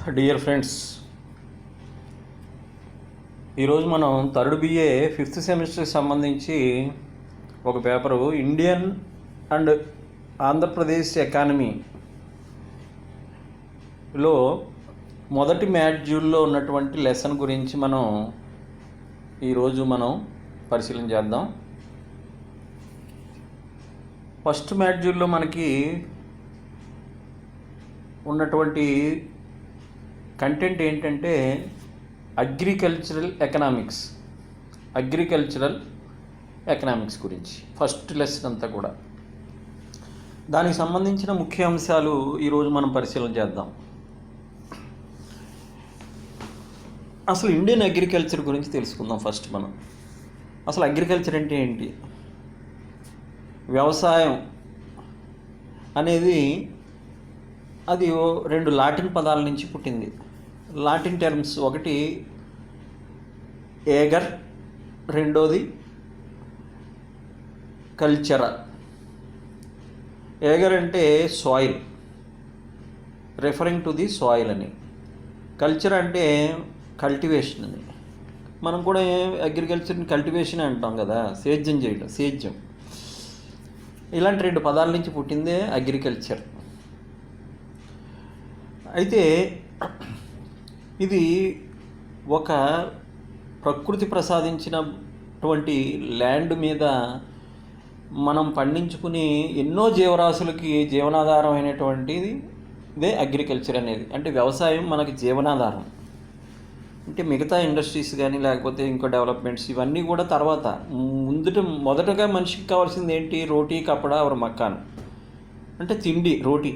Dear friends, ఈరోజు మనం third BA fifth సెమిస్టర్కి సంబంధించి ఒక పేపరు ఇండియన్ అండ్ ఆంధ్రప్రదేశ్ ఎకానమీలో మొదటి మాడ్యూల్లో ఉన్నటువంటి లెసన్ గురించి ఈరోజు మనం పరిశీలన చేద్దాం. ఫస్ట్ మాడ్యూల్లో మనకి ఉన్నటువంటి కంటెంట్ ఏంటంటే అగ్రికల్చరల్ ఎకనామిక్స్ గురించి ఫస్ట్ లెసన్ అంతా కూడా. దానికి సంబంధించిన ముఖ్య అంశాలు ఈరోజు మనం పరిశీలన చేద్దాం. అసలు ఇండియన్ అగ్రికల్చర్ గురించి తెలుసుకుందాం. ఫస్ట్ మనం అసలు అగ్రికల్చర్ అంటే ఏంటి? వ్యవసాయం అనేది అది రెండు లాటిన్ పదాల నుంచి పుట్టింది. లాటిన్ టర్మ్స్, ఒకటి ఏగర్, రెండోది కల్చరా. ఏగర్ అంటే soil, referring to the soil అని. కల్చర్ అంటే కల్టివేషన్ అని. మనం కూడా అగ్రికల్చర్ని కల్టివేషన్ అంటాం కదా, సేద్యం చేయడం, సేద్యం. ఇలాంటి రెండు పదాల నుంచి పుట్టిందే అగ్రికల్చర్. అయితే ఇది ఒక ప్రకృతి ప్రసాదించినటువంటి ల్యాండ్ మీద మనం పండించుకుని ఎన్నో జీవరాశులకి జీవనాధారం అయినటువంటిది ఇదే అగ్రికల్చర్ అనేది. అంటే వ్యవసాయం మనకి జీవనాధారం. అంటే మిగతా ఇండస్ట్రీస్ కానీ లేకపోతే ఇంకో డెవలప్మెంట్స్ ఇవన్నీ కూడా తర్వాత. మొదటగా మనిషికి కావాల్సింది ఏంటి? రోటీ, కపడా ఆర్ మకాన్, అంటే తిండి, రోటీ.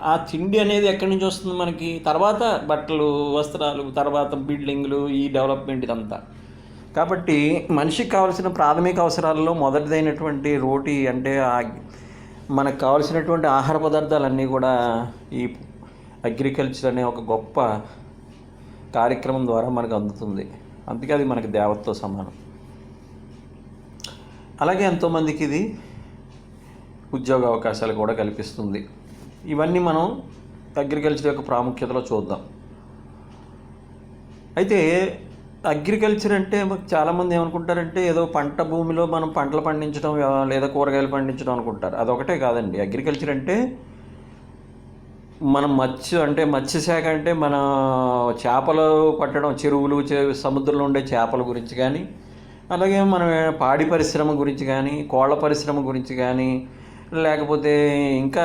ఆ తిండి అనేది ఎక్కడి నుంచి వస్తుంది మనకి? తర్వాత బట్టలు, వస్త్రాలు, తర్వాత బిల్డింగ్లు, ఈ డెవలప్మెంట్ ఇదంతా. కాబట్టి మనిషికి కావాల్సిన ప్రాథమిక అవసరాలలో మొదటిదైనటువంటి రోటీ, అంటే మనకు కావాల్సినటువంటి ఆహార పదార్థాలన్నీ కూడా ఈ అగ్రికల్చర్ అనే ఒక గొప్ప కార్యక్రమం ద్వారా మనకు అందుతుంది. అందుకే అది మనకి దేవతతో సమానం. అలాగే ఎంతోమందికి ఇది ఉద్యోగ అవకాశాలు కూడా కల్పిస్తుంది. ఇవన్నీ మనం అగ్రికల్చర్ యొక్క ప్రాముఖ్యతలో చూద్దాం. అయితే అగ్రికల్చర్ అంటే చాలామంది ఏమనుకుంటారంటే ఏదో పంట భూమిలో మనం పంటలు పండించడం లేదా కూరగాయలు పండించడం అనుకుంటారు. అదొకటే కాదండి. అగ్రికల్చర్ అంటే మనం మత్స్యశాఖ అంటే మన చేపలు పట్టడం, చెరువులు, సముద్రంలో ఉండే చేపల గురించి కానీ, అలాగే మన పాడి పరిశ్రమ గురించి కానీ, కోళ్ళ పరిశ్రమ గురించి కానీ, లేకపోతే ఇంకా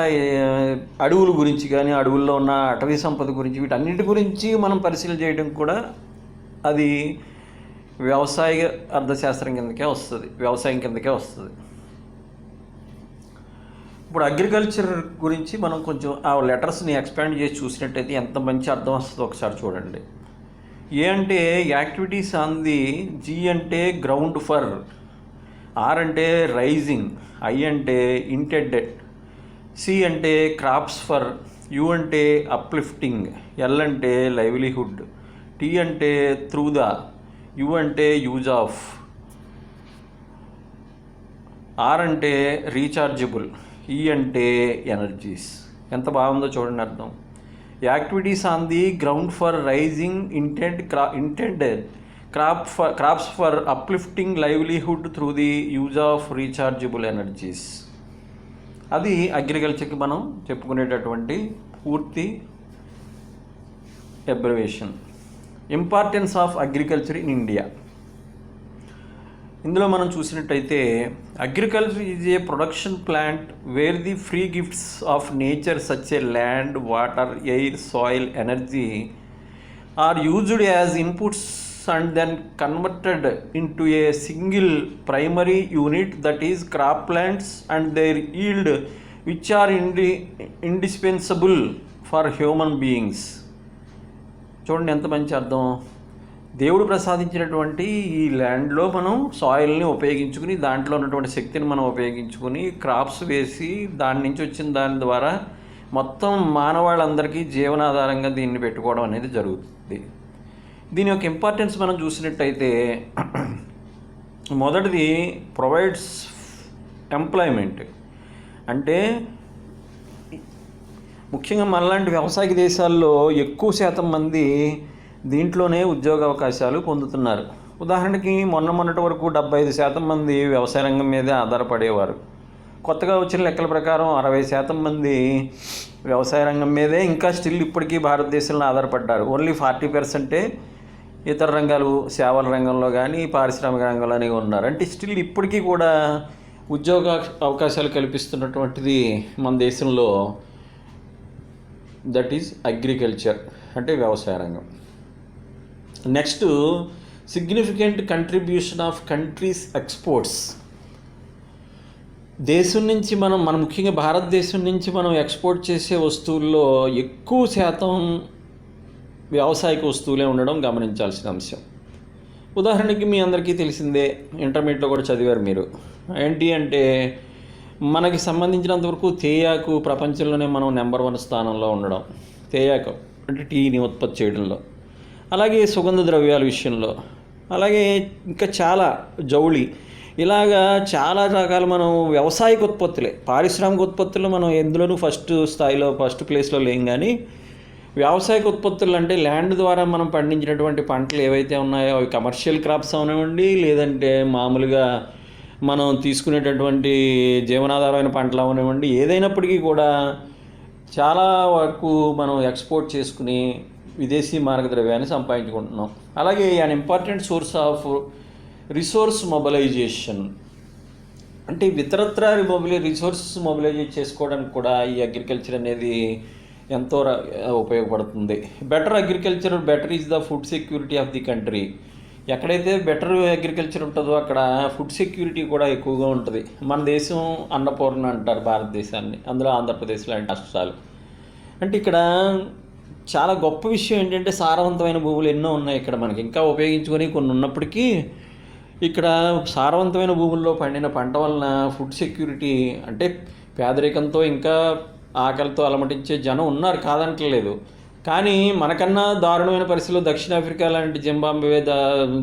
అడవుల గురించి కానీ, అడవుల్లో ఉన్న అటవీ సంపద గురించి, వీటన్నిటి గురించి మనం పరిశీలన చేయడం కూడా అది వ్యవసాయ అర్థశాస్త్రం వ్యవసాయం కిందకే వస్తుంది. ఇప్పుడు అగ్రికల్చర్ గురించి మనం కొంచెం ఆ లెటర్స్ని ఎక్స్పాండ్ చేసి చూసినట్టయితే ఎంత మంచి అర్థం వస్తుందో ఒకసారి చూడండి. ఏ అంటే యాక్టివిటీస్ ఆన్ ది, జీ అంటే గ్రౌండ్ ఫర్, ఆర్ అంటే రైజింగ్, ఐ అంటే ఇంటెండెడ్, సి అంటే క్రాప్స్ ఫర్, యు అంటే అప్లిఫ్టింగ్, ఎల్ అంటే లైవ్లీహుడ్, టీ అంటే త్రూ ద, యు అంటే యూజ్ ఆఫ్, ఆర్ అంటే రీఛార్జబుల్, ఈ అంటే ఎనర్జీస్. ఎంత బాగుందో చూడండి అర్థం. Activities on the ground for rising intended crops for uplifting livelihood through the use of rechargeable energies. అది అగ్రికల్చర్కి మనం చెప్పుకునేటటువంటి పూర్తి abbreviation. Importance of agriculture in India. ఇందులో మనం చూసినట్టయితే agriculture is a production plant where the free gifts of nature such a land, water, air, soil, energy are used as inputs and then converted into a single primary unit, that is crop plants and their yield, which are indispensable for human beings. చూడండి ఎంత మంచి అర్థం. దేవుడు ప్రసాదించినటువంటి ఈ ల్యాండ్లో మనం సాయిల్ని ఉపయోగించుకుని, దాంట్లో ఉన్నటువంటి శక్తిని మనం ఉపయోగించుకుని క్రాప్స్ వేసి దాని నుంచి వచ్చిన దాని ద్వారా మొత్తం మానవాళ్ళందరికీ జీవనాధారంగా దీన్ని పెట్టుకోవడం అనేది జరుగుతుంది. దీని యొక్క ఇంపార్టెన్స్ మనం చూసినట్టయితే మొదటిది ప్రొవైడ్స్ ఎంప్లాయ్మెంట్. అంటే ముఖ్యంగా మనలాంటి వ్యవసాయ దేశాల్లో ఎక్కువ శాతం మంది దీంట్లోనే ఉద్యోగ అవకాశాలు పొందుతున్నారు. ఉదాహరణకి మొన్నటి వరకు 75% మంది వ్యవసాయ రంగం మీదే ఆధారపడేవారు. కొత్తగా వచ్చిన లెక్కల ప్రకారం 60% మంది వ్యవసాయ రంగం మీదే ఇంకా స్టిల్ ఇప్పటికీ భారతదేశంలో ఆధారపడ్డారు. ఓన్లీ 40% ఇతర రంగాలు, సేవల రంగంలో కానీ పారిశ్రామిక రంగంలోనే ఉన్నారు. అంటే స్టిల్ ఇప్పటికీ కూడా ఉద్యోగ అవకాశాలు కల్పిస్తున్నటువంటిది మన దేశంలో దట్ ఈజ్ అగ్రికల్చర్, అంటే వ్యవసాయ రంగం. Next, significant contribution of countries exports. దేశం నుంచి మన ముఖ్యంగా భారతదేశం నుంచి మనం ఎక్స్పోర్ట్ చేసే వస్తువుల్లో ఎక్కువ శాతం వ్యవసాయక వస్తువులే ఉండడం గమనించాల్సిన అంశం. ఉదాహరణకి మీ అందరికీ తెలిసిందే, ఇంటర్మీడియట్లో కూడా చదివారు మీరు. ఏంటి అంటే మనకి సంబంధించినంతవరకు తేయాకు ప్రపంచంలోనే మనం నెంబర్ 1 స్థానంలో ఉండడం. తేయాకు అంటే టీని ఉత్పత్తి చేయడంలో, అలాగే సుగంధ ద్రవ్యాల విషయంలో, అలాగే ఇంకా చాలా జౌళి, ఇలాగా చాలా రకాల మనం వ్యవసాయక ఉత్పత్తులే. పారిశ్రామిక ఉత్పత్తులు మనం ఎందులోనూ ఫస్ట్ ప్లేస్లో లేం. కానీ వ్యవసాయక ఉత్పత్తులు అంటే ల్యాండ్ ద్వారా మనం పండించినటువంటి పంటలు ఏవైతే ఉన్నాయో అవి కమర్షియల్ క్రాప్స్ అవనివ్వండి, లేదంటే మామూలుగా మనం తీసుకునేటటువంటి జీవనాధారమైన పంటలు అవనివ్వండి, ఏదైనప్పటికీ కూడా చాలా వరకు మనం ఎక్స్పోర్ట్ చేసుకుని విదేశీ మార్గద్రవ్యాన్ని సంపాదించుకుంటున్నాం. అలాగే an important source of resource mobilization, అంటే ఇతరత్ర రిసోర్సెస్ మొబిలైజ్ చేసుకోవడానికి కూడా ఈ అగ్రికల్చర్ అనేది ఎంతో ఉపయోగపడుతుంది. Better agriculture better is the food security of the country. ఎక్కడైతే బెటర్ అగ్రికల్చర్ ఉంటుందో అక్కడ ఫుడ్ సెక్యూరిటీ కూడా ఎక్కువగా ఉంటుంది. మన దేశం అన్నపూర్ణ అంటారు భారతదేశాన్ని, అందులో ఆంధ్రప్రదేశ్ లాంటి రాష్ట్రాలు. అంటే ఇక్కడ చాలా గొప్ప విషయం ఏంటంటే సారవంతమైన భూములు ఎన్నో ఉన్నాయి ఇక్కడ మనకి, ఇంకా ఉపయోగించుకొని కొన్ని ఉన్నప్పటికీ ఇక్కడ సారవంతమైన భూముల్లో పండిన పంట వలన ఫుడ్ సెక్యూరిటీ, అంటే పేదరికంతో ఇంకా ఆకలితో అలమటించే జనం ఉన్నారు, కాదంటలేదు. కానీ మనకన్నా దారుణమైన పరిస్థితుల్లో దక్షిణాఫ్రికా లాంటి జింబాబ్వే,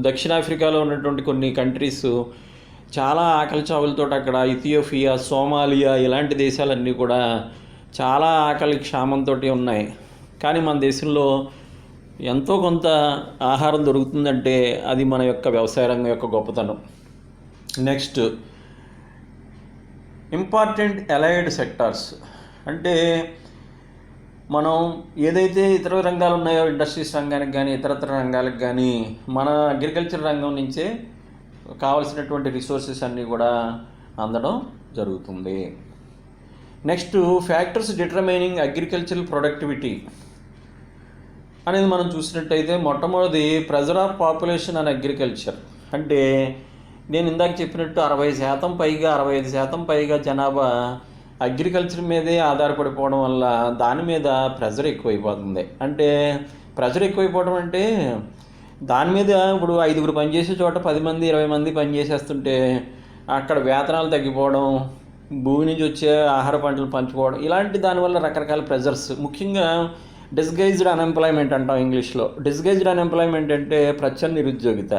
దక్షిణాఫ్రికాలో ఉన్నటువంటి కొన్ని కంట్రీస్ చాలా ఆకలి చావులతో, అక్కడ ఇథియోపియా, సోమాలియా ఇలాంటి దేశాలన్నీ కూడా చాలా ఆకలి క్షామంతో ఉన్నాయి. కానీ మన దేశంలో ఎంతో కొంత ఆహారం దొరుకుతుందంటే అది మన యొక్క వ్యవసాయ రంగం యొక్క గొప్పతనం. నెక్స్ట్, ఇంపార్టెంట్ అలైడ్ సెక్టార్స్, అంటే మనం ఏదైతే ఇతర రంగాలు ఉన్నాయో ఇండస్ట్రీస్ రంగానికి కానీ ఇతరత్ర రంగాలకు కానీ మన అగ్రికల్చర్ రంగం నుంచే కావాల్సినటువంటి రిసోర్సెస్ అన్నీ కూడా అందడం జరుగుతుంది. Next, factors determining agricultural productivity అనేది మనం చూసినట్టయితే మొట్టమొదటి pressure of population and agriculture. అంటే నేను ఇందాక చెప్పినట్టు 65% పైగా జనాభా అగ్రికల్చర్ మీదే ఆధారపడిపోవడం వల్ల దాని మీద ప్రెజర్ ఎక్కువైపోతుంది. అంటే ప్రెజర్ ఎక్కువైపోవడం అంటే దాని మీద ఇప్పుడు 5 పనిచేసే చోట 10 మంది 20 మంది పనిచేసేస్తుంటే అక్కడ వేతనాలు తగ్గిపోవడం, భూమి నుంచి వచ్చే ఆహార పంటలు పంచుకోవడం, ఇలాంటి దానివల్ల రకరకాల ప్రెజర్స్, ముఖ్యంగా డిస్గైజ్డ్ అన్ఎంప్లాయ్మెంట్ అంటాం ఇంగ్లీష్లో. డిస్గైజ్డ్ అన్ఎంప్లాయ్మెంట్ అంటే ప్రచ్ఛన్న నిరుద్యోగిత.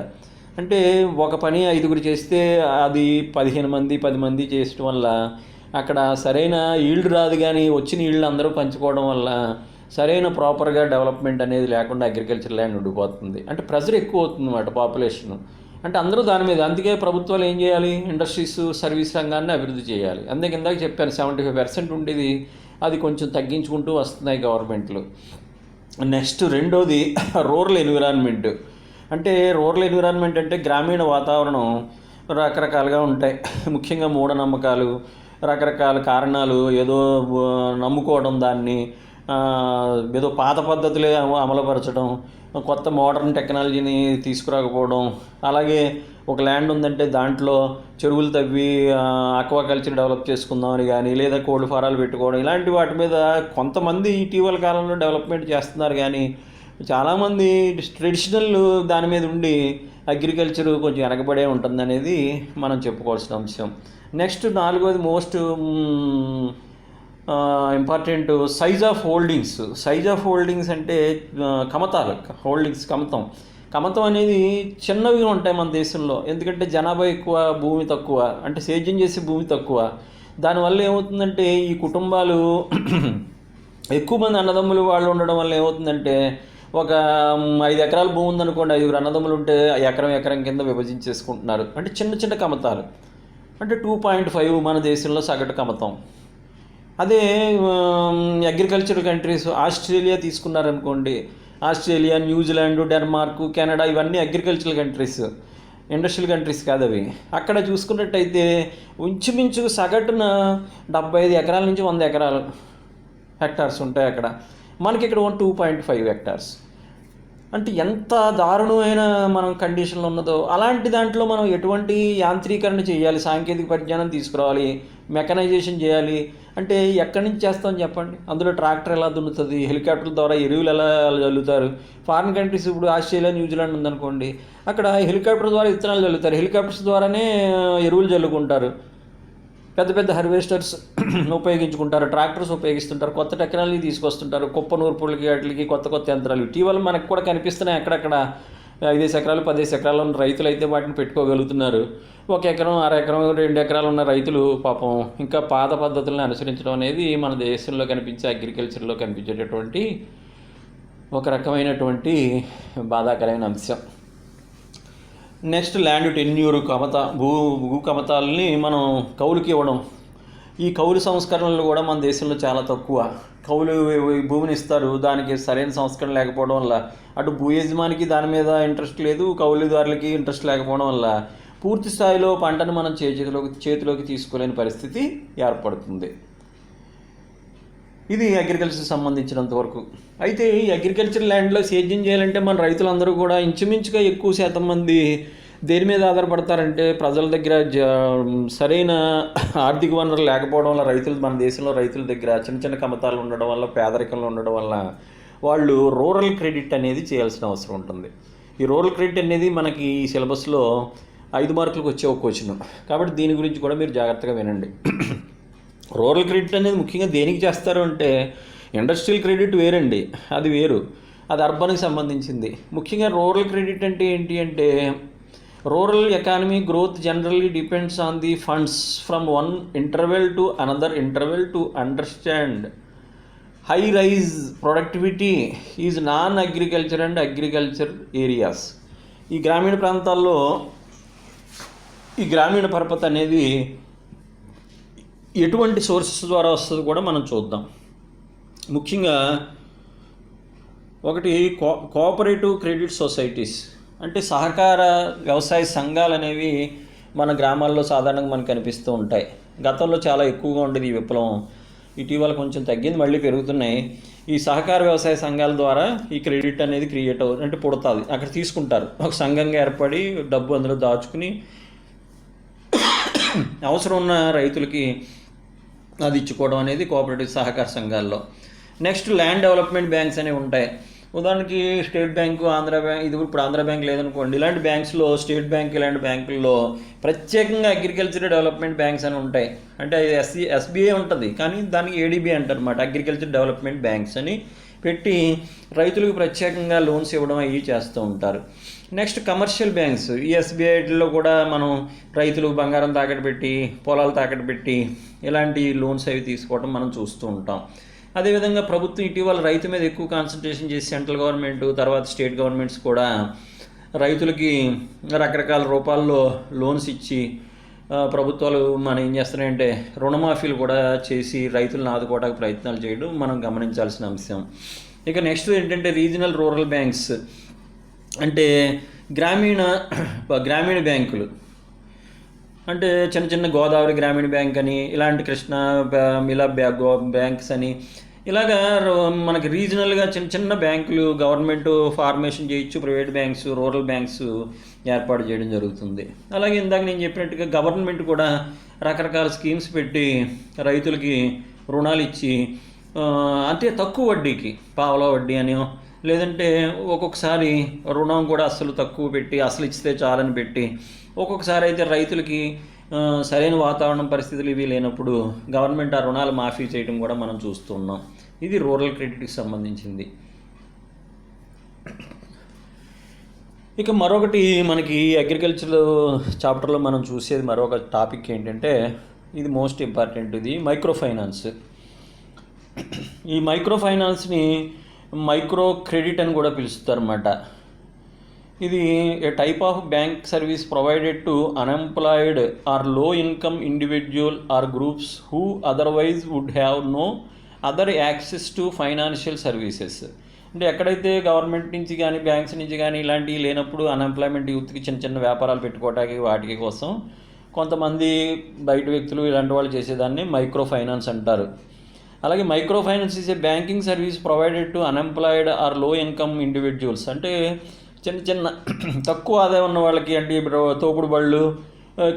అంటే ఒక పని 5 చేస్తే అది 15 మంది 10 మంది చేయడం వల్ల అక్కడ సరైన ఈల్డ్ రాదు. కానీ వచ్చిన ఈల్డ్ అందరూ పంచుకోవడం వల్ల సరైన ప్రాపర్గా డెవలప్మెంట్ అనేది లేకుండా అగ్రికల్చర్ ల్యాండ్ ఉండిపోతుంది. అంటే ప్రెజర్ ఎక్కువ అవుతుంది అన్నమాట పాపులేషన్. అంటే అందరూ దాని మీద, అందుకే ప్రభుత్వాలు ఏం చేయాలి, ఇండస్ట్రీస్, సర్వీస్ రంగాన్ని అభివృద్ధి చేయాలి. అందుకే ఇందాక చెప్పాను 75% ఉండేది, అది కొంచెం తగ్గించుకుంటూ వస్తున్నాయి గవర్నమెంట్లు. నెక్స్ట్, రెండోది రూరల్ ఎన్విరాన్మెంట్. అంటే రూరల్ ఎన్విరాన్మెంట్ అంటే గ్రామీణ వాతావరణం రకరకాలుగా ఉంటాయి. ముఖ్యంగా మూఢనమ్మకాలు, రకరకాల కారణాలు, ఏదో నమ్ముకోవడం, దాన్ని ఏదో పాత పద్ధతులే అమలుపరచడం, కొత్త మోడర్న్ టెక్నాలజీని తీసుకురాకపోవడం, అలాగే ఒక ల్యాండ్ ఉందంటే దాంట్లో చెరువులు తవ్వి ఆక్వాకల్చర్ డెవలప్ చేసుకుందామని కానీ, లేదా కోళ్ళ ఫారాలు పెట్టుకోవడం, ఇలాంటి వాటి మీద కొంతమంది ఇటీవల కాలంలో డెవలప్మెంట్ చేస్తున్నారు. కానీ చాలామంది ట్రెడిషనల్ దాని మీద ఉండి అగ్రికల్చర్ కొంచెం వెనకబడే ఉంటుంది అనేది మనం చెప్పుకోవాల్సిన అంశం. నెక్స్ట్, నాలుగోది most important, size of holdings. Size of holdings అంటే కమతాలు, కమతం అనేది చిన్నవి ఉంటాయి మన దేశంలో. ఎందుకంటే జనాభా ఎక్కువ, భూమి తక్కువ, అంటే సేద్యం చేసే భూమి తక్కువ. దానివల్ల ఏమవుతుందంటే ఈ కుటుంబాలు ఎక్కువ మంది అన్నదమ్ములు వాళ్ళు ఉండడం వల్ల ఏమవుతుందంటే ఒక 5 ఎకరాల భూమి ఉందనుకోండి, 5 అన్నదమ్ములు ఉంటే ఎకరం ఎకరం కింద విభజించేసుకుంటున్నారు. అంటే చిన్న చిన్న కమతాలు, అంటే 2.5 మన దేశంలో సగటు కమతం. అదే అగ్రికల్చరల్ కంట్రీస్ ఆస్ట్రేలియా తీసుకున్నారనుకోండి, ఆస్ట్రేలియా, న్యూజిలాండ్, డెన్మార్క్, కెనడా ఇవన్నీ అగ్రికల్చరల్ కంట్రీస్, ఇండస్ట్రియల్ కంట్రీస్ కాదు అవి. అక్కడ చూసుకున్నట్టయితే ఇంచుమించు సగటున 75 ఎకరాల నుంచి 100 ఎకరాలు హెక్టార్స్ ఉంటాయి అక్కడ. మనకి ఇక్కడ 2.5 హెక్టార్స్. అంటే ఎంత దారుణమైన మనం కండిషన్లో ఉన్నదో. అలాంటి దాంట్లో మనం ఎటువంటి యాంత్రీకరణ చేయాలి, సాంకేతిక పరిజ్ఞానం తీసుకురావాలి, మెకనైజేషన్ చేయాలి. అంటే ఎక్కడి నుంచి చేస్తామని చెప్పండి? అందులో ట్రాక్టర్ ఎలా దున్నుతుంది, హెలికాప్టర్ల ద్వారా ఎరువులు ఎలా చల్లుతారు? ఫారిన్ కంట్రీస్, ఇప్పుడు ఆస్ట్రేలియా, న్యూజిలాండ్ ఉందనుకోండి, అక్కడ హెలికాప్టర్ ద్వారా విత్తనాలు చల్లుతారు, హెలికాప్టర్స్ ద్వారానే ఎరువులు చల్లుకుంటారు, పెద్ద పెద్ద హార్వెస్టర్స్ ఉపయోగించుకుంటారు, ట్రాక్టర్స్ ఉపయోగిస్తుంటారు, కొత్త టెక్నాలజీ తీసుకొస్తుంటారు, కుప్ప నూర్పులకి వాటికి కొత్త కొత్త యంత్రాలు. ఇటీవల మనకు కూడా కనిపిస్తున్నాయి అక్కడక్కడ 5 ఎకరాలు 10 ఎకరాలు ఉన్న రైతులు అయితే వాటిని పెట్టుకోగలుగుతున్నారు. 1 ఎకరం, 1/2 ఎకరం, 2 ఎకరాలు ఉన్న రైతులు పాపం ఇంకా పాత పద్ధతులను అనుసరించడం అనేది మన దేశంలో కనిపించే అగ్రికల్చర్లో కనిపించేటటువంటి ఒక రకమైనటువంటి బాధాకరమైన అంశం. నెక్స్ట్, ల్యాండ్ టెన్యూర్ భూ కమతాలని మనం కౌలుకి ఇవ్వడం. ఈ కౌలు సంస్కరణలు కూడా మన దేశంలో చాలా తక్కువ. కౌలు భూమిని ఇస్తారు, దానికి సరైన సంస్కరణ లేకపోవడం వల్ల అటు భూ యజమానికి దాని మీద ఇంట్రెస్ట్ లేదు, కౌలుదారులకి ఇంట్రెస్ట్ లేకపోవడం వల్ల పూర్తి స్థాయిలో పంటను మనం చేతిలోకి తీసుకోలేని పరిస్థితి ఏర్పడుతుంది. ఇది అగ్రికల్చర్కి సంబంధించినంత వరకు. అయితే ఈ అగ్రికల్చర్ ల్యాండ్లో సేద్యం చేయాలంటే మన రైతులందరూ కూడా ఇంచుమించుగా ఎక్కువ శాతం మంది దేని మీద ఆధారపడతారంటే, ప్రజల దగ్గర సరైన ఆర్థిక వనరులు లేకపోవడం వల్ల మన దేశంలో రైతుల దగ్గర చిన్న చిన్న కమతాలు ఉండడం వల్ల, పేదరికంలో ఉండడం వల్ల వాళ్ళు రూరల్ క్రెడిట్ అనేది చేయాల్సిన అవసరం ఉంటుంది. ఈ రూరల్ క్రెడిట్ అనేది మనకి ఈ సిలబస్లో 5 మార్కులకు వచ్చే ఒక క్వశ్చన్. కాబట్టి దీని గురించి కూడా మీరు జాగ్రత్తగా వినండి. రూరల్ క్రెడిట్ అనేది ముఖ్యంగా దేనికి చేస్తారు అంటే, ఇండస్ట్రియల్ క్రెడిట్ వేరండి, అది వేరు, అది అర్బన్కి సంబంధించింది. ముఖ్యంగా రూరల్ క్రెడిట్ అంటే ఏంటి అంటే, rural economy growth generally depends on the funds from one interval to another interval to understand high rise productivity is non agriculture and agriculture areas. ఈ గ్రామీణ ప్రాంతాల్లో ఈ గ్రామీణ పరపతి అనేది ఎటువంటి సోర్సెస్ ద్వారా వస్తుంది కూడా మనం చూద్దాం. ముఖ్యంగా ఒకటి కోఆపరేటివ్ క్రెడిట్ సొసైటీస్, అంటే సహకార వ్యవసాయ సంఘాలు అనేవి మన గ్రామాల్లో సాధారణంగా మనకు కనిపిస్తూ ఉంటాయి. గతంలో చాలా ఎక్కువగా ఉండేది ఈ విప్లవం, ఇటీవల కొంచెం తగ్గింది, మళ్ళీ పెరుగుతున్నాయి. ఈ సహకార వ్యవసాయ సంఘాల ద్వారా ఈ క్రెడిట్ అనేది క్రియేట్ అవుతుంది, అంటే పుడుతుంది. అక్కడ తీసుకుంటారు, ఒక సంఘంగా ఏర్పడి డబ్బు అందులో దాచుకుని అవసరం ఉన్న రైతులకి అది ఇచ్చుకోవడం అనేది కోఆపరేటివ్ సహకార సంఘాల్లో. నెక్స్ట్, ల్యాండ్ డెవలప్మెంట్ బ్యాంక్స్ అనేవి ఉంటాయి. ఉదాహరణకి స్టేట్ బ్యాంకు, ఆంధ్ర బ్యాంక్, ఇది ఇప్పుడు ఆంధ్ర బ్యాంక్ లేదనుకోండి, ఇలాంటి బ్యాంక్స్లో, స్టేట్ బ్యాంక్ ఇలాంటి బ్యాంకుల్లో ప్రత్యేకంగా అగ్రికల్చర్ డెవలప్మెంట్ బ్యాంక్స్ అని ఉంటాయి. అంటే అది ఎస్బీఐ ఉంటుంది, కానీ దానికి ఏడీబీ అంటారు అన్నమాట, అగ్రికల్చర్ డెవలప్మెంట్ బ్యాంక్స్ అని పెట్టి రైతులకు ప్రత్యేకంగా లోన్స్ ఇవ్వడం అవి చేస్తూ ఉంటారు. Next, commercial banks. ఈ ఎస్బీఐలో కూడా మనం రైతులు బంగారం తాకట్టు పెట్టి, పొలాలు తాకట్టు పెట్టి ఇలాంటి లోన్స్ అవి తీసుకోవడం మనం చూస్తూ ఉంటాం. అదేవిధంగా ప్రభుత్వం ఇటీవల రైతు మీద ఎక్కువ కాన్సన్ట్రేషన్ చేసి, సెంట్రల్ గవర్నమెంట్ తర్వాత స్టేట్ గవర్నమెంట్స్ కూడా రైతులకి రకరకాల రూపాల్లో లోన్స్ ఇచ్చి ప్రభుత్వాలు మనం ఏం చేస్తున్నాయంటే రుణమాఫీలు కూడా చేసి రైతులను ఆదుకోవడానికి ప్రయత్నాలు చేయడం మనం గమనించాల్సిన అంశం. ఇక నెక్స్ట్ ఏంటంటే రీజనల్ రూరల్ బ్యాంక్స్, అంటే గ్రామీణ బ్యాంకులు. అంటే చిన్న చిన్న గోదావరి గ్రామీణ బ్యాంక్ అని, ఇలాంటి కృష్ణా ఇలా బ్యాంక్స్ అని, ఇలాగా మనకి రీజనల్గా చిన్న చిన్న బ్యాంకులు గవర్నమెంట్ ఫార్మేషన్ చేయొచ్చు, ప్రైవేట్ బ్యాంక్స్, రూరల్ బ్యాంక్స్ ఏర్పాటు చేయడం జరుగుతుంది. అలాగే ఇందాక నేను చెప్పినట్టుగా గవర్నమెంట్ కూడా రకరకాల స్కీమ్స్ పెట్టి రైతులకి రుణాలు ఇచ్చి, అంటే తక్కువ వడ్డీకి, పావలా వడ్డీ అని, లేదంటే ఒక్కొక్కసారి రుణం కూడా అసలు తక్కువ పెట్టి, అసలు ఇస్తే చాలని పెట్టి, ఒక్కొక్కసారి అయితే రైతులకి సరైన వాతావరణం పరిస్థితులు ఇవి లేనప్పుడు గవర్నమెంట్ ఆ రుణాలు మాఫీ చేయడం కూడా మనం చూస్తున్నాం. ఇది రూరల్ క్రెడిట్కి సంబంధించింది. ఇక మరొకటి మనకి అగ్రికల్చర్ చాప్టర్లో మనం చూసేది మరొక టాపిక్ ఏంటంటే, ఇది మోస్ట్ ఇంపార్టెంట్, ఇది మైక్రో ఫైనాన్స్. ఈ మైక్రో ఫైనాన్స్ని మైక్రో క్రెడిట్ అని కూడా పిలుస్తారన్నమాట. ఇది a type of bank service provided to unemployed or low income individual or groups who otherwise would have no other access to financial services. అంటే ఎక్కడైతే government నుంచి కానీ బ్యాంక్స్ నుంచి కానీ ఇలాంటివి లేనప్పుడు అన్ఎంప్లాయ్మెంట్ యూత్కి చిన్న చిన్న వ్యాపారాలు పెట్టుకోవడానికి వాటికి కోసం కొంతమంది బయట వ్యక్తులు ఇలాంటి వాళ్ళు చేసేదాన్ని మైక్రో ఫైనాన్స్ అంటారు. అలాగే micro finance is a banking service provided to unemployed or low income individuals. అంటే చిన్న చిన్న తక్కువ ఆదాయం ఉన్న వాళ్ళకి, అంటే ఇప్పుడు తోపుడు బళ్ళు,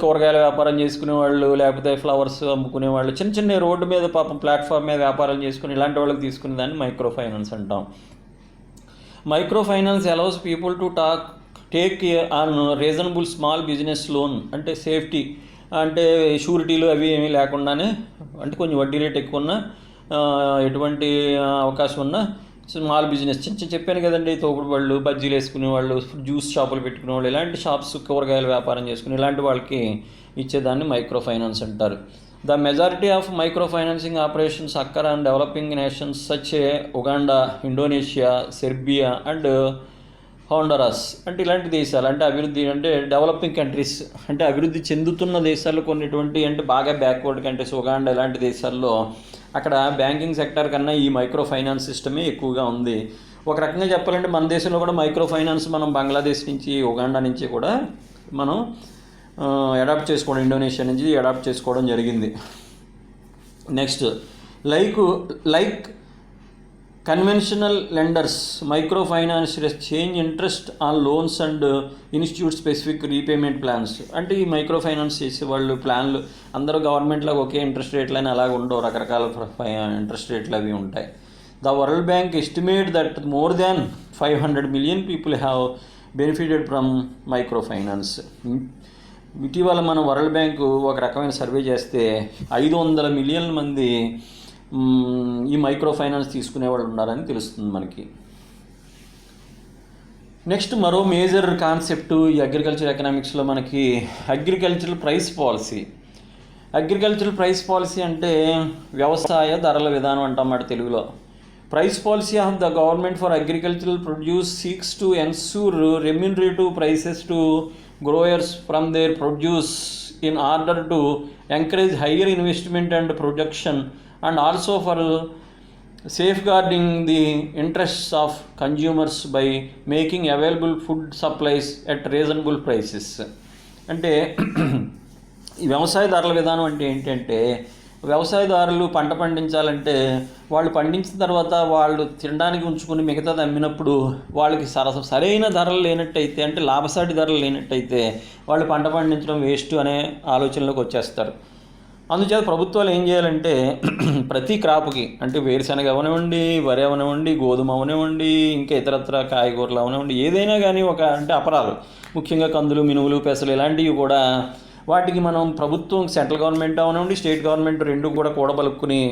కూరగాయల వ్యాపారం చేసుకునే వాళ్ళు, లేకపోతే ఫ్లవర్స్ అమ్ముకునే వాళ్ళు, చిన్న చిన్న రోడ్డు మీద పాపం ప్లాట్ఫామ్ మీద వ్యాపారం చేసుకుని ఇలాంటి వాళ్ళకి తీసుకునే దాన్ని మైక్రో ఫైనాన్స్ అంటాం. Micro finance allows people to take on reasonable small business loan. అంటే సేఫ్టీ, అంటే షూరిటీలు అవి ఏమీ లేకుండానే, అంటే కొంచెం వడ్డీ రేట్ ఎక్కువ ఉన్నా, ఎటువంటి అవకాశం ఉన్నా స్మాల్ బిజినెస్ చిన్న చెప్పాను కదండి, తోపుడు వాళ్ళు, బజ్జీలు వేసుకునే వాళ్ళు, జ్యూస్ షాపులు పెట్టుకునే వాళ్ళు, ఇలాంటి షాప్స్ కూరగాయల వ్యాపారం చేసుకుని ఇలాంటి వాళ్ళకి ఇచ్చేదాన్ని మైక్రో ఫైనాన్స్ అంటారు. The majority of micro financing operations occur and developing nations such a Uganda, Indonesia, Serbia and Honduras. అంటే ఇలాంటి దేశాలు, అంటే అభివృద్ధి, అంటే డెవలపింగ్ కంట్రీస్, అంటే అభివృద్ధి చెందుతున్న దేశాలు కొన్నిటువంటి, అంటే బాగా బ్యాక్వర్డ్ కంట్రీస్, ఉగాండా ఇలాంటి దేశాల్లో అక్కడ బ్యాంకింగ్ సెక్టర్ కన్నా ఈ మైక్రో ఫైనాన్స్ సిస్టమే ఎక్కువగా ఉంది. ఒక రకంగా చెప్పాలంటే మన దేశంలో కూడా మైక్రో ఫైనాన్స్ మనం బంగ్లాదేశ్ నుంచి, ఉగాండా నుంచి కూడా మనం అడాప్ట్ చేసుకోవడం, ఇండోనేషియా నుంచి అడాప్ట్ చేసుకోవడం జరిగింది. Next, like conventional lenders, micro financiers change interest on loans and institute specific repayment plans. అంటే ఈ మైక్రో ఫైనాన్స్ చేసేవాళ్ళు ప్లాన్లు అందరూ గవర్నమెంట్లో ఒకే ఇంట్రెస్ట్ రేట్లు అని అలాగ ఉండవు, రకరకాల ఇంట్రెస్ట్ రేట్లు అవి ఉంటాయి. The world bank estimate that more than 500 million people have benefited from micro finance. ఇటీవల మన వరల్డ్ బ్యాంకు ఒక రకమైన సర్వే చేస్తే 500 million మంది ఈ మైక్రో ఫైనాన్స్ తీసుకునే వాళ్ళు ఉన్నారని తెలుస్తుంది మనకి. నెక్స్ట్, మరో మేజర్ కాన్సెప్ట్ ఈ అగ్రికల్చర్ ఎకనామిక్స్లో మనకి agricultural price policy. Agricultural price policy అంటే వ్యవసాయ ధరల విధానం అంటామాట తెలుగులో. Price policy of the government for agricultural produce seeks to ensure remunerative prices to growers from their produce in order to encourage higher investment and production and also for safeguarding the interests of consumers by making available food supplies at reasonable prices. అంటే ఈ వ్యవసాయదారుల విధానం అంటే ఏంటంటే, వ్యవసాయదారులు పంట పండించాలంటే వాళ్ళు పండించిన తర్వాత వాళ్ళు తినడానికి ఉంచుకుని మిగతాది అమ్మినప్పుడు వాళ్ళకి సరైన ధరలు లేనట్టయితే, అంటే లాభసాటి ధరలు లేనట్టయితే వాళ్ళు పంట పండించడం వేస్ట్ అనే ఆలోచనలోకి వచ్చేస్తారు. అందుచేత ప్రభుత్వాలు ఏం చేయాలంటే ప్రతి క్రాప్కి, అంటే వేరుశనగ అవనివ్వండి, వరి అవనివ్వండి, గోధుమ అవనివ్వండి, ఇంకా ఇతరత్ర కాయగూరలు అవనివ్వండి, ఏదైనా కానీ అంటే అపరాలు, ముఖ్యంగా కందులు, మినువులు, పెసలు ఇలాంటివి కూడా వాటికి మనం ప్రభుత్వం, సెంట్రల్ గవర్నమెంట్ అవనివ్వండి, స్టేట్ గవర్నమెంట్ రెండు కూడా కూడబలుక్కుని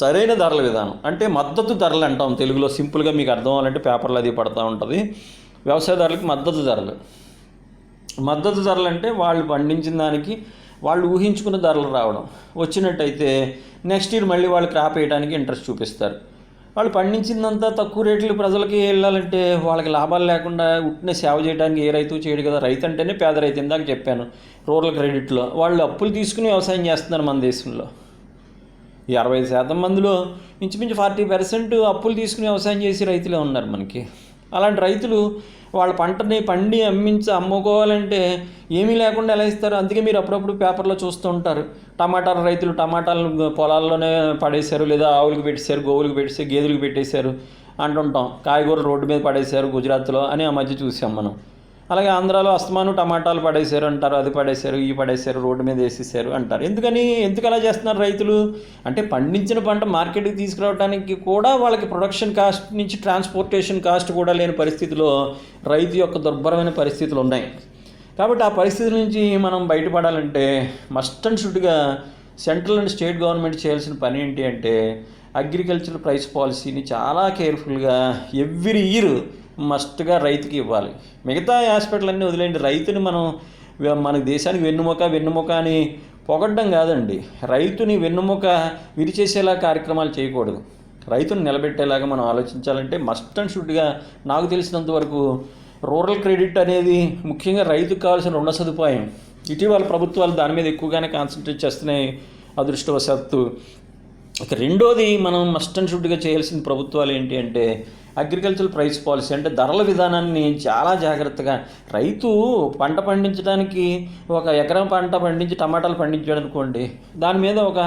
సరైన ధరల విధానం, అంటే మద్దతు ధరలు అంటాం తెలుగులో. సింపుల్గా మీకు అర్థం అవ్వాలంటే పేపర్లు అది పడుతూ ఉంటుంది. వ్యవసాయదారులకి మద్దతు ధరలు అంటే వాళ్ళు పండించిన దానికి వాళ్ళు ఊహించుకున్న ధరలు రావడం వచ్చినట్టయితే నెక్స్ట్ ఇయర్ మళ్ళీ వాళ్ళు క్రాప్ వేయడానికి ఇంట్రెస్ట్ చూపిస్తారు. వాళ్ళు పండించిందంతా తక్కువ రేట్లు ప్రజలకి వెళ్ళాలంటే వాళ్ళకి లాభాలు లేకుండా ఉట్టినే సేవ చేయడానికి ఏ రైతు చేయడు కదా. రైతు అంటేనే పేద రైతు. ఇందాక చెప్పాను రూరల్ క్రెడిట్లో వాళ్ళు అప్పులు తీసుకుని వ్యవసాయం చేస్తున్నారు మన దేశంలో. ఈ 65% మందిలో ఇంచుమించు 40% అప్పులు తీసుకుని వ్యవసాయం చేసి రైతులే ఉన్నారు మనకి. అలాంటి రైతులు వాళ్ళ పంటని అమ్ముకోవాలంటే ఏమీ లేకుండా ఎలా ఇస్తారు? అందుకే మీరు అప్పుడప్పుడు పేపర్లో చూస్తూ ఉంటారు, రైతులు టమాటాలను పొలాల్లోనే పడేశారు, లేదా ఆవులకు పెట్టేశారు, గోవులకు పెట్టేశారు, గేదెలకు పెట్టేశారు అంటుంటాం. కాయగూరలు రోడ్డు మీద పడేశారు గుజరాత్లో అని ఆ మధ్య చూసాం మనం. అలాగే ఆంధ్రాలో అస్తమాను టమాటాలు పడేశారు అంటారు, అది పడేశారు, ఈ పడేశారు, రోడ్డు మీద వేసేసారు అంటారు. ఎందుకు అలా చేస్తున్నారు రైతులు అంటే పండించిన పంట మార్కెట్కి తీసుకురావడానికి కూడా వాళ్ళకి ప్రొడక్షన్ కాస్ట్ నుంచి ట్రాన్స్పోర్టేషన్ కాస్ట్ కూడా లేని పరిస్థితిలో రైతు యొక్క దుర్భరమైన పరిస్థితులు ఉన్నాయి. కాబట్టి ఆ పరిస్థితుల నుంచి మనం బయటపడాలంటే మస్ట్ అండ్ షుడ్గా సెంట్రల్ అండ్ స్టేట్ గవర్నమెంట్ చేయాల్సిన పని ఏంటి అంటే అగ్రికల్చర్ ప్రైస్ పాలసీని చాలా కేర్ఫుల్గా ఎవ్రీ ఇయర్ మస్ట్గా రైతుకి ఇవ్వాలి. మిగతా హాస్పిటల్ అన్నీ వదిలేండి, రైతుని మన దేశానికి వెన్నుముక అని పొగడ్డం కాదండి, రైతుని వెన్నుముక విరిచేసేలా కార్యక్రమాలు చేయకూడదు. రైతుని నిలబెట్టేలాగా మనం ఆలోచించాలంటే మస్ట్ అండ్ షుడ్గా నాకు తెలిసినంత వరకు రూరల్ క్రెడిట్ అనేది ముఖ్యంగా రైతుకు కావాల్సిన రుణ సదుపాయం. ఇటీవల ప్రభుత్వాలు దాని మీద ఎక్కువగానే కాన్సన్ట్రేట్ చేస్తున్నాయి అదృష్టవశాత్తు. ఇక రెండోది మనం మస్ట్ అండ్ షుడ్గా చేయాల్సిన ప్రభుత్వాలు ఏంటి అంటే అగ్రికల్చర్ ప్రైస్ పాలసీ, అంటే ధరల విధానాన్ని చాలా జాగ్రత్తగా. రైతు పంట పండించడానికి ఒక ఎకరం పంట పండించి టమాటాలు పండించాడు అనుకోండి, దాని మీద ఒక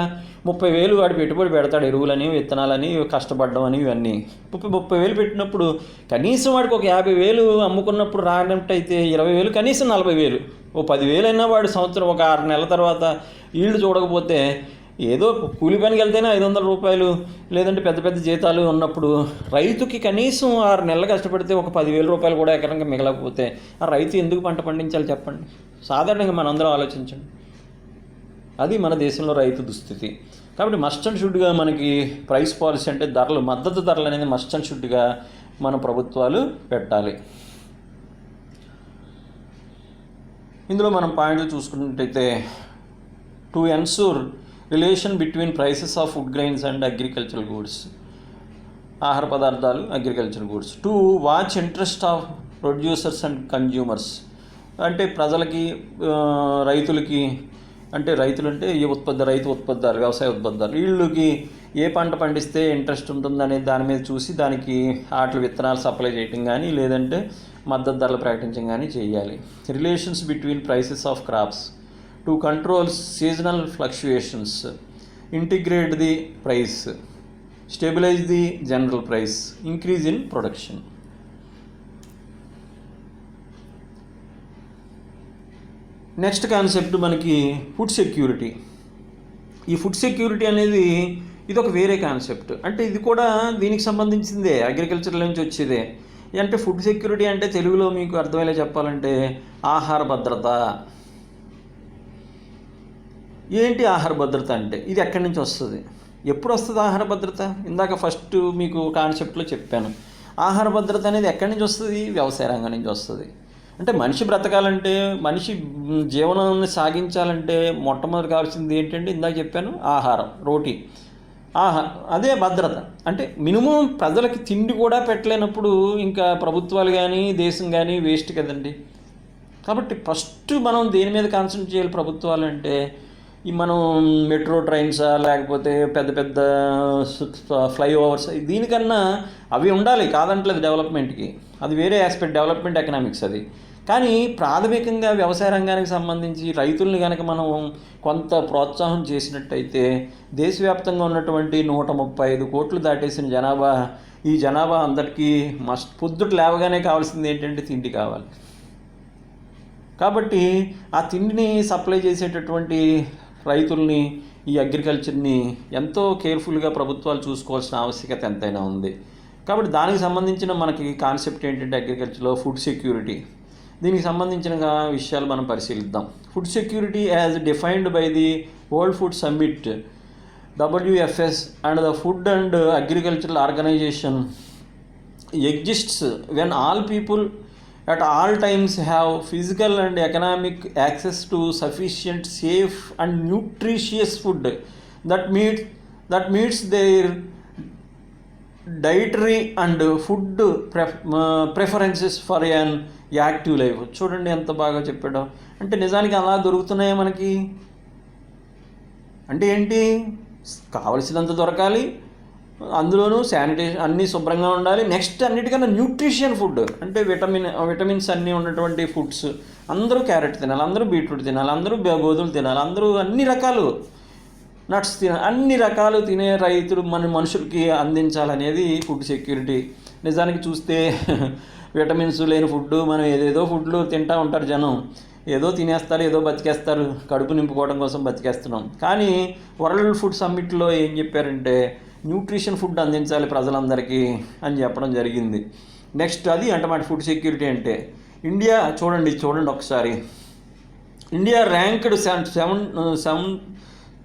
30,000 వాడు పెట్టుబడి పెడతాడు, ఎరువులని విత్తనాలని కష్టపడడం అని ఇవన్నీ. 30,000 పెట్టినప్పుడు కనీసం వాడికి ఒక 50,000 అమ్ముకున్నప్పుడు రానట్టయితే 20,000, కనీసం 40,000, ఓ 10,000 అయినా వాడు సంవత్సరం ఒక 6 నెలల తర్వాత ఈల్డ్ చూడకపోతే, ఏదో కూలి పనికి వెళ్తేనే 500 రూపాయలు లేదంటే పెద్ద పెద్ద జీతాలు ఉన్నప్పుడు రైతుకి కనీసం 6 నెలలు కష్టపడితే ఒక 10,000 రూపాయలు కూడా ఎకరంగా మిగలకపోతే ఆ రైతు ఎందుకు పంట పండించాలి చెప్పండి? సాధారణంగా మనందరం ఆలోచించండి. అది మన దేశంలో రైతు దుస్థితి. కాబట్టి మస్ట్ అండ్ షుడ్గా మనకి ప్రైస్ పాలసీ అంటే ధరలు, మద్దతు ధరలు అనేది మస్ట్ అండ్ షుడ్గా మన ప్రభుత్వాలు పెట్టాలి. ఇందులో మనం పాయింట్లు చూసుకున్నట్టయితే, to ensure relation between prices of food grains and agricultural goods, ఆహార పదార్థాలు agriculture goods. To watch interest of producers and consumers, అంటే ప్రజలకి, రైతులకి, అంటే రైతులు అంటే రైతు ఉత్పత్తిదారు, వ్యవసాయ ఉత్పత్తిదారు, వీళ్ళకి ఏ పంట పండిస్తే ఇంట్రెస్ట్ ఉంటుందనే దాని మీద చూసి దానికి వాటి విత్తనాలు సప్లై చేయటం కానీ లేదంటే మద్దతు ధరలు ప్రకటించడం కానీ చేయాలి. Relations between prices of crops, to control seasonal fluctuations, integrate the price, stabilize the general price, increase in production. Next concept మనకి ఫుడ్ సెక్యూరిటీ. ఈ ఫుడ్ సెక్యూరిటీ అనేది ఇది ఒక వేరే కాన్సెప్ట్. అంటే ఇది కూడా దీనికి సంబంధించిందే, అగ్రికల్చర్ నుంచి వచ్చేదే. అంటే ఫుడ్ సెక్యూరిటీ అంటే తెలుగులో మీకు అర్థమయ్యేలా చెప్పాలంటే ఆహార భద్రత. ఏంటి ఆహార భద్రత అంటే? ఇది ఎక్కడి నుంచి వస్తుంది, ఎప్పుడు వస్తుంది ఆహార భద్రత? ఇందాక ఫస్ట్ మీకు కాన్సెప్ట్లో చెప్పాను. ఆహార భద్రత అనేది ఎక్కడి నుంచి వస్తుంది? వ్యవసాయ రంగం నుంచి వస్తుంది. అంటే మనిషి బ్రతకాలంటే, మనిషి జీవనాన్ని సాగించాలంటే మొట్టమొదటి కావాల్సింది ఏంటంటే ఇందాక చెప్పాను, ఆహారం, రోటీ. అదే భద్రత. అంటే మినిమం ప్రజలకి తిండి కూడా పెట్టలేనప్పుడు ఇంకా ప్రభుత్వాలు కానీ దేశం కానీ వేస్ట్ కదండి. కాబట్టి ఫస్ట్ మనం దేని మీద కాన్సన్ట్రేట్ చేయాలి ప్రభుత్వాలు అంటే, ఈ మనం మెట్రో ట్రైన్సా లేకపోతే పెద్ద పెద్ద ఫ్లైఓవర్స్, దీనికన్నా అవి ఉండాలి, కాదంటలేదు డెవలప్మెంట్కి, అది వేరే ఆస్పెక్ట్, డెవలప్మెంట్ ఎకనామిక్స్ అది. కానీ ప్రాథమికంగా వ్యవసాయ రంగానికి సంబంధించి రైతుల్ని కనుక మనం కొంత ప్రోత్సాహం చేసినట్టయితే దేశవ్యాప్తంగా ఉన్నటువంటి 135 కోట్లు దాటేసిన జనాభా, ఈ జనాభా అందరికీ పొద్దుట లేవగానే కావాల్సింది ఏంటంటే తిండి కావాలి. కాబట్టి ఆ తిండిని సప్లై చేసేటటువంటి రైతుల్ని, ఈ అగ్రికల్చర్ని ఎంతో కేర్ఫుల్గా ప్రభుత్వాలు చూసుకోవాల్సిన ఆవశ్యకత ఎంతైనా ఉంది. కాబట్టి దానికి సంబంధించిన మనకి కాన్సెప్ట్ ఏంటంటే అగ్రికల్చర్లో ఫుడ్ సెక్యూరిటీ. దీనికి సంబంధించిన విషయాలు మనం పరిశీలిద్దాం. Food security as defined by the world food summit WFS and the food and agricultural organization exists when all people at all times have physical and economic access to sufficient, safe and nutritious food that meets their dietary and food preferences for an active life. చూడండి ఎంత బాగా చెప్పాడో. అంటే నిజానికి అలా దొరుకుతున్నాయా మనకి? అంటే ఏంటి, కావలసినంత దొరకాలి, అందులోనూ శానిటేషన్ అన్నీ శుభ్రంగా ఉండాలి. నెక్స్ట్ అన్నిటికన్నా న్యూట్రిషన్ ఫుడ్, అంటే విటమిన్స్ అన్నీ ఉన్నటువంటి ఫుడ్స్. అందరూ క్యారెట్ తినాలి, అందరూ బీట్రూట్ తినాలి, అందరూ గోధుమలు తినాలి, అందరూ అన్ని రకాలు నట్స్ తినాలి, అన్ని రకాలు తినే రైతులు మన మనుషులకి అందించాలనేది ఫుడ్ సెక్యూరిటీ. నిజానికి చూస్తే విటమిన్స్ లేని ఫుడ్, మనం ఏదేదో ఫుడ్లు తింటూ ఉంటారు జనం, ఏదో తినేస్తారు, ఏదో బతికేస్తారు, కడుపు నింపుకోవడం కోసం బతికేస్తున్నాం. కానీ వరల్డ్ ఫుడ్ సమ్మిట్లో ఏం చెప్పారంటే న్యూట్రిషన్ ఫుడ్ అందించాలి ప్రజలందరికీ అని చెప్పడం జరిగింది. నెక్స్ట్ అది అంటమాట ఫుడ్ సెక్యూరిటీ అంటే. ఇండియా చూడండి ఒకసారి, India ranked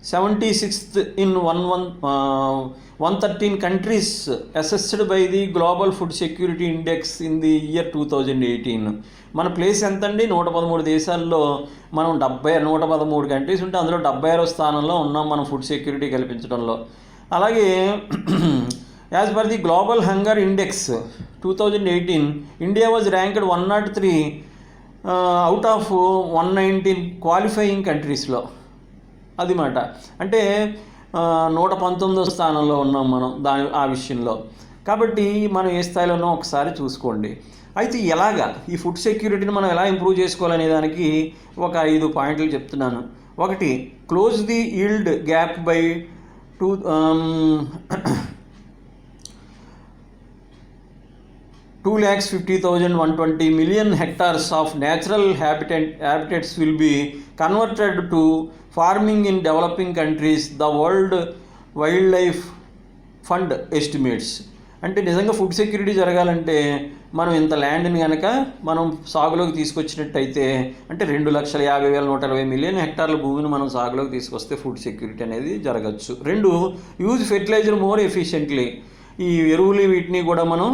76th in 113 countries assessed by the Global Food Security Index in the year 2018. మన ప్లేస్ ఎంత అండి? 113 దేశాల్లో మనం 113 కంట్రీస్ ఉంటే అందులో 76వ స్థానంలో ఉన్నాం మనం ఫుడ్ సెక్యూరిటీ కల్పించడంలో. అలాగే as per the global hunger index 2018, India was ranked 103 out of 119 qualifying కంట్రీస్లో. అది మాట. అంటే 119వ స్థానంలో ఉన్నాం మనం ఆ విషయంలో. కాబట్టి మనం ఏ స్థాయిలో ఉన్నాం ఒకసారి చూసుకోండి. అయితే ఎలాగా ఈ ఫుడ్ సెక్యూరిటీని మనం ఎలా ఇంప్రూవ్ చేసుకోవాలనే దానికి ఒక 5 పాయింట్లు చెప్తున్నాను. ఒకటి, close the yield gap by 2,50,120 million hectares of natural habitats will be converted to farming in developing countries, the World Wildlife Fund estimates. అంటే నిజంగా ఫుడ్ సెక్యూరిటీ జరగాలంటే మనం ఇంత ల్యాండ్ని కనుక మనం సాగులోకి తీసుకొచ్చినట్టయితే, అంటే 2,50,120 మిలియన్ హెక్టార్ల భూమిని మనం సాగులోకి తీసుకొస్తే ఫుడ్ సెక్యూరిటీ అనేది జరగచ్చు. 2, యూజ్ ఫెర్టిలైజర్ మోర్ ఎఫిషియెంట్లీ. ఈ ఎరువులు వీటిని కూడా మనం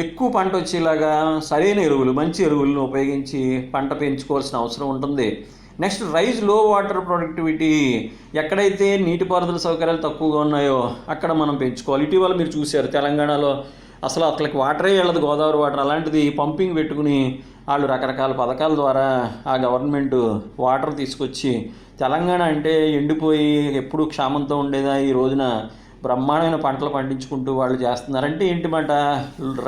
ఎక్కువ పంట వచ్చేలాగా సరైన ఎరువులు, మంచి ఎరువులను ఉపయోగించి పంట పెంచుకోవాల్సిన అవసరం ఉంటుంది. నెక్స్ట్, రైజ్ లో వాటర్ ప్రొడక్టివిటీ. ఎక్కడైతే నీటిపారుదల సౌకర్యాలు తక్కువగా ఉన్నాయో అక్కడ మనం పెంచుకోవాలి. ఇటీవల మీరు చూశారు తెలంగాణలో అసలు అక్కడికి వాటరే వెళ్ళదు, గోదావరి వాటర్. అలాంటిది పంపింగ్ పెట్టుకుని వాళ్ళు రకరకాల పథకాల ద్వారా ఆ గవర్నమెంట్ వాటర్ తీసుకొచ్చి, తెలంగాణ అంటే ఎండిపోయి ఎప్పుడు క్షామంతో ఉండేదా, ఈ రోజున బ్రహ్మాండమైన పంటలు పండించుకుంటూ వాళ్ళు చేస్తున్నారంటే ఏంటిమాట?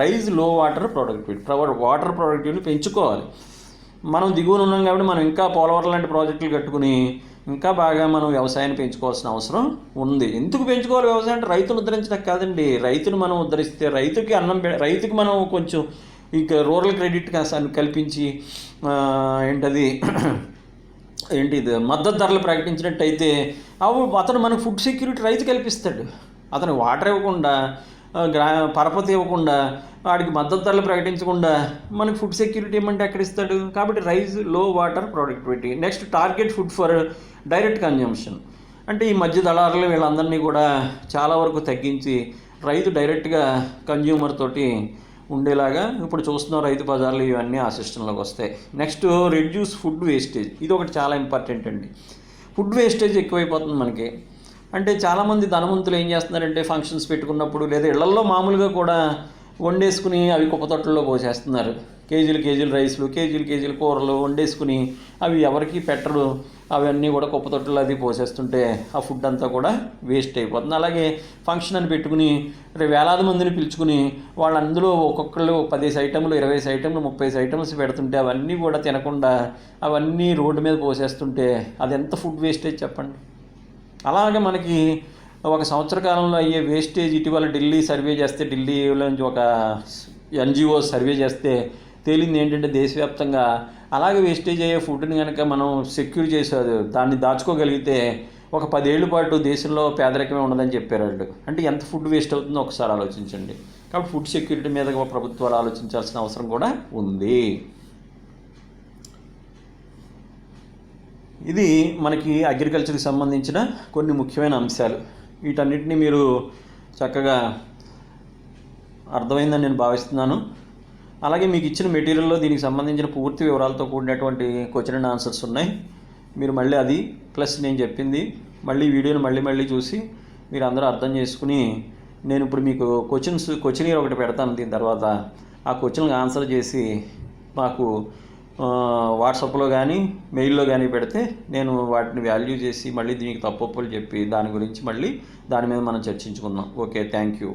రైజ్ లో వాటర్ ప్రొడక్టివిటీ. వాటర్ ప్రొడక్టివిటీని పెంచుకోవాలి. మనం దిగువన ఉన్నాం కాబట్టి మనం ఇంకా పోలవరం లాంటి ప్రాజెక్టులు కట్టుకుని ఇంకా బాగా మనం వ్యవసాయాన్ని పెంచుకోవాల్సిన అవసరం ఉంది. ఎందుకు పెంచుకోవాలి వ్యవసాయం అంటే? రైతును ఉద్ధరించడానికి కాదండి. రైతును మనం ఉద్ధరిస్తే రైతుకి రైతుకి మనం కొంచెం ఇక రూరల్ క్రెడిట్ కల్పించి ఏంటిది మద్దతు ధరలు ప్రకటించినట్టయితే అతను మనకు ఫుడ్ సెక్యూరిటీ రైతు కల్పిస్తాడు. అతను వాటర్ ఇవ్వకుండా, పరపతి ఇవ్వకుండా, వాడికి మద్దతు ధరలు ప్రకటించకుండా మనకు ఫుడ్ సెక్యూరిటీ ఇవ్వమంటే ఎక్కడ ఇస్తాడు? కాబట్టి రైజ్ లో water productivity. Next, target food for direct consumption. అంటే ఈ మధ్య దళారులు వీళ్ళందరినీ కూడా చాలా వరకు తగ్గించి రైతు డైరెక్ట్గా కన్జ్యూమర్ తోటి ఉండేలాగా ఇప్పుడు చూస్తున్నాం. రైతు బజార్లు ఇవన్నీ ఆ సిస్టంలోకి వస్తాయి. Next, reduce food wastage. ఇది ఒకటి చాలా ఇంపార్టెంట్ అండి. ఫుడ్ వేస్టేజ్ ఎక్కువైపోతుంది మనకి. అంటే చాలామంది ధనవంతులు ఏం చేస్తున్నారంటే ఫంక్షన్స్ పెట్టుకున్నప్పుడు లేదా ఇళ్లల్లో మామూలుగా కూడా వండేసుకుని అవి కుప్పతొట్టల్లో పోసేస్తున్నారు. కేజీలు రైస్లు, కేజీలు కూరలు వండేసుకుని అవి ఎవరికి పెట్టరు. అవన్నీ కూడా కుప్పతొట్టలు అది పోసేస్తుంటే ఆ ఫుడ్ అంతా కూడా వేస్ట్ అయిపోతుంది. అలాగే ఫంక్షన్ అని పెట్టుకుని వేలాది మందిని పిలుచుకుని వాళ్ళు అందులో ఒక్కొక్కళ్ళు 10 ఐటెంలు, 20 ఐటెంలు, 30 ఐటమ్స్ పెడుతుంటే అవన్నీ కూడా తినకుండా అవన్నీ రోడ్డు మీద పోసేస్తుంటే అది ఎంత ఫుడ్ వేస్టేజ్ చెప్పండి. అలాగే మనకి ఒక సంవత్సర కాలంలో అయ్యే వేస్టేజ్ ఇటీవల ఢిల్లీలో నుంచి ఒక NGO సర్వే చేస్తే తేలింది ఏంటంటే దేశవ్యాప్తంగా అలాగే వేస్టేజ్ అయ్యే ఫుడ్ని కనుక మనం సెక్యూర్ చేసేది, దాన్ని దాచుకోగలిగితే ఒక 10 ఏళ్ల పాటు దేశంలో పేదరికమే ఉండదని చెప్పారు వాళ్ళు. అంటే ఎంత ఫుడ్ వేస్ట్ అవుతుందో ఒకసారి ఆలోచించండి. కాబట్టి ఫుడ్ సెక్యూరిటీ మీద ప్రభుత్వాలు ఆలోచించాల్సిన అవసరం కూడా ఉంది. ఇది మనకి అగ్రికల్చర్కి సంబంధించిన కొన్ని ముఖ్యమైన అంశాలు. వీటన్నిటిని మీరు చక్కగా అర్థమైందని నేను భావిస్తున్నాను. అలాగే మీకు ఇచ్చిన మెటీరియల్లో దీనికి సంబంధించిన పూర్తి వివరాలతో కూడినటువంటి క్వశ్చన్ అండ్ ఆన్సర్స్ ఉన్నాయి. మీరు మళ్ళీ అది ప్లస్ నేను చెప్పింది మళ్ళీ వీడియోని మళ్ళీ చూసి మీరు అందరూ అర్థం చేసుకుని, నేను ఇప్పుడు మీకు క్వశ్చనీర్ ఒకటి పెడతాను. దీని తర్వాత ఆ క్వశ్చన్కి ఆన్సర్ చేసి మాకు వాట్సాప్లో కానీ మెయిల్లో కానీ పెడితే నేను వాటిని వాల్యూ చేసి మళ్ళీ దీనికి తప్పులు చెప్పి దాని గురించి మళ్ళీ దాని మీద మనం చర్చించుకుందాం. Okay, thank you.